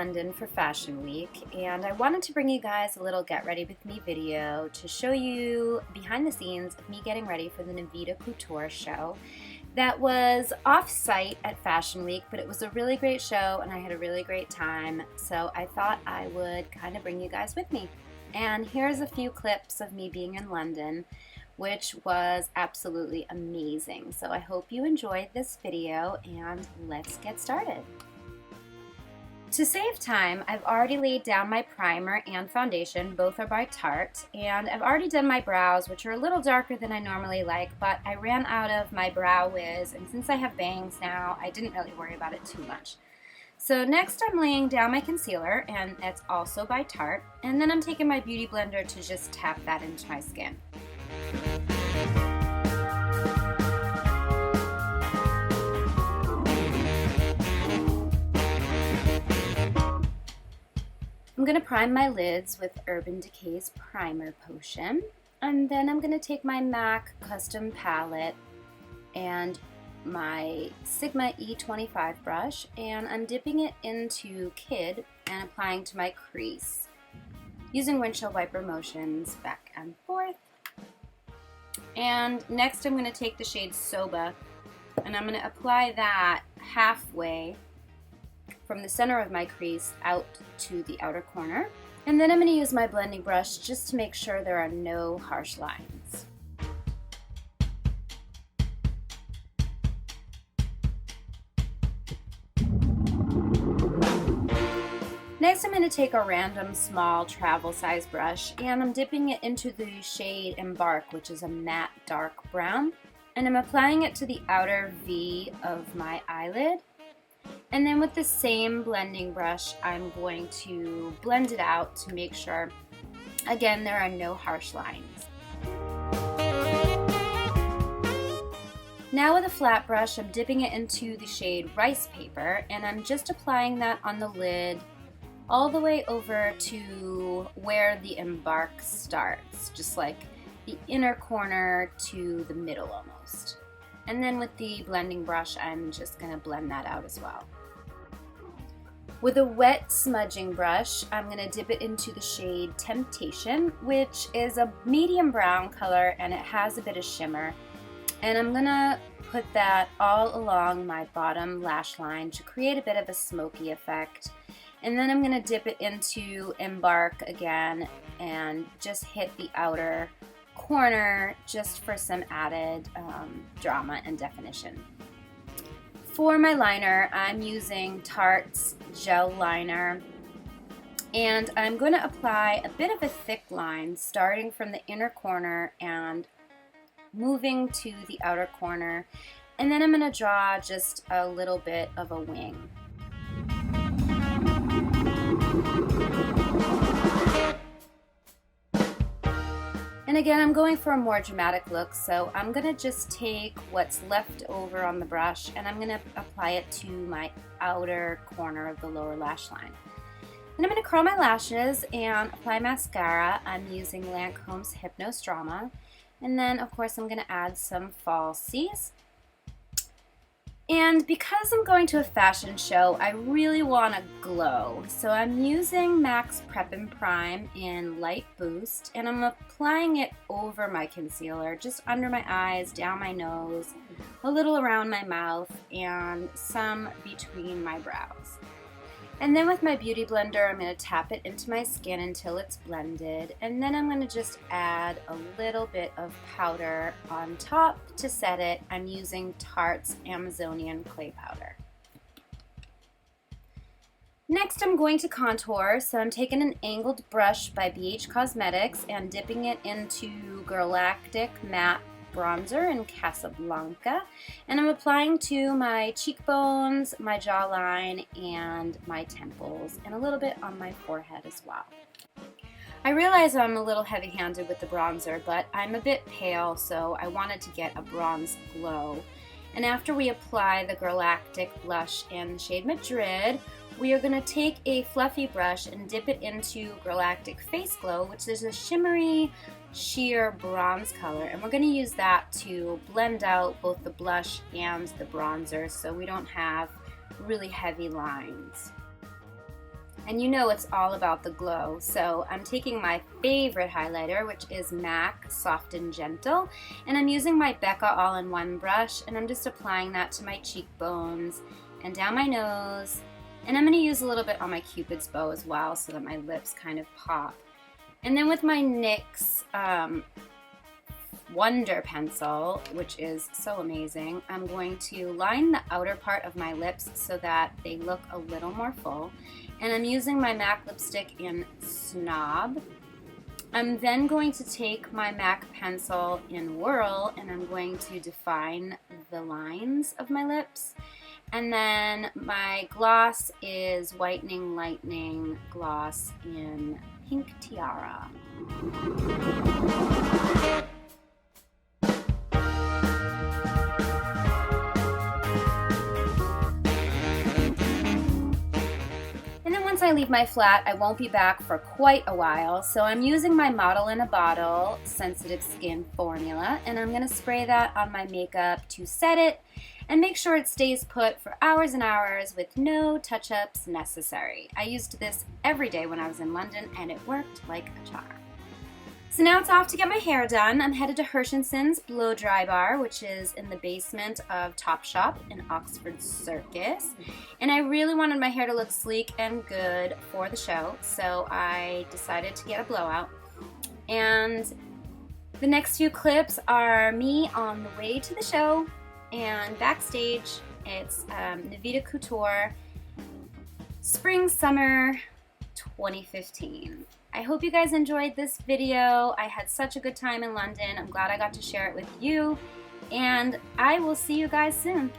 London for Fashion Week, and I wanted to bring you guys a little get ready with me video to show you behind the scenes of me getting ready for the Naveda Couture show. That was off-site at Fashion Week, but it was a really great show and I had a really great time, so I thought I would kind of bring you guys with me. And here's a few clips of me being in London, which was absolutely amazing. So I hope you enjoyed this video, and let's get started. To save time, I've already laid down my primer and foundation. Both are by Tarte, and I've already done my brows, which are a little darker than I normally like, but I ran out of my brow wiz, and since I have bangs now, I didn't really worry about it too much. So next I'm laying down my concealer, and it's also by Tarte, and then I'm taking my beauty blender to just tap that into my skin. I'm going to prime my lids with Urban Decay's Primer Potion, and then I'm going to take my MAC Custom Palette and my Sigma E25 brush, and I'm dipping it into Kid and applying to my crease, using windshield wiper motions back and forth. And next I'm going to take the shade Soba, and I'm going to apply that halfway from the center of my crease out to the outer corner. And then I'm going to use my blending brush just to make sure there are no harsh lines. Next I'm going to take a random small travel size brush, and I'm dipping it into the shade Embark, which is a matte dark brown, and I'm applying it to the outer V of my eyelid. And then with the same blending brush, I'm going to blend it out to make sure, again, there are no harsh lines. Now with a flat brush, I'm dipping it into the shade Rice Paper, and I'm just applying that on the lid all the way over to where the Embark starts, just like the inner corner to the middle almost. And then with the blending brush, I'm just going to blend that out as well. With a wet smudging brush, I'm going to dip it into the shade Temptation, which is a medium brown color and it has a bit of shimmer. And I'm going to put that all along my bottom lash line to create a bit of a smoky effect. And then I'm going to dip it into Embark again and just hit the outer corner just for some added drama and definition. For my liner, I'm using Tarte's gel liner, and I'm going to apply a bit of a thick line starting from the inner corner and moving to the outer corner, and then I'm going to draw just a little bit of a wing. And again, I'm going for a more dramatic look, so I'm going to just take what's left over on the brush and I'm going to apply it to my outer corner of the lower lash line. And I'm going to curl my lashes and apply mascara. I'm using Lancome's Hypnose Drama. And then, of course, I'm going to add some falsies. And because I'm going to a fashion show, I really want to glow. So I'm using MAC's Prep and Prime in Light Boost, and I'm applying it over my concealer, just under my eyes, down my nose, a little around my mouth, and some between my brows. And then with my beauty blender, I'm going to tap it into my skin until it's blended, and then I'm going to just add a little bit of powder on top to set it. I'm using Tarte's Amazonian Clay Powder. Next I'm going to contour, so I'm taking an angled brush by BH Cosmetics and dipping it into Galactic Matte Bronzer in Casablanca, and I'm applying to my cheekbones, my jawline, and my temples, and a little bit on my forehead as well. I realize I'm a little heavy-handed with the bronzer, but I'm a bit pale, so I wanted to get a bronze glow. And after we apply the Galactic blush in the shade Madrid, we are going to take a fluffy brush and dip it into Galactic Face Glow, which is a shimmery sheer bronze color, and we're going to use that to blend out both the blush and the bronzer so we don't have really heavy lines. And you know it's all about the glow. So I'm taking my favorite highlighter, which is MAC Soft and Gentle, and I'm using my Becca All-in-One brush, and I'm just applying that to my cheekbones and down my nose. And I'm going to use a little bit on my Cupid's bow as well so that my lips kind of pop. And then with my NYX Wonder pencil, which is so amazing, I'm going to line the outer part of my lips so that they look a little more full. And I'm using my MAC lipstick in Snob. I'm then going to take my MAC pencil in Whirl, and I'm going to define the lines of my lips. And then my gloss is Whitening Lightning Gloss in Pink Tiara. Once I leave my flat, I won't be back for quite a while, so I'm using my Model in a Bottle Sensitive Skin Formula, and I'm going to spray that on my makeup to set it and make sure it stays put for hours and hours with no touch-ups necessary. I used this every day when I was in London, and it worked like a charm. So now it's off to get my hair done. I'm headed to Hershensen's Blow Dry Bar, which is in the basement of Topshop in Oxford Circus. And I really wanted my hair to look sleek and good for the show, so I decided to get a blowout. And the next few clips are me on the way to the show, and backstage it's Naveda Couture Spring Summer 2015. I hope you guys enjoyed this video. I had such a good time in London. I'm glad I got to share it with you, and I will see you guys soon.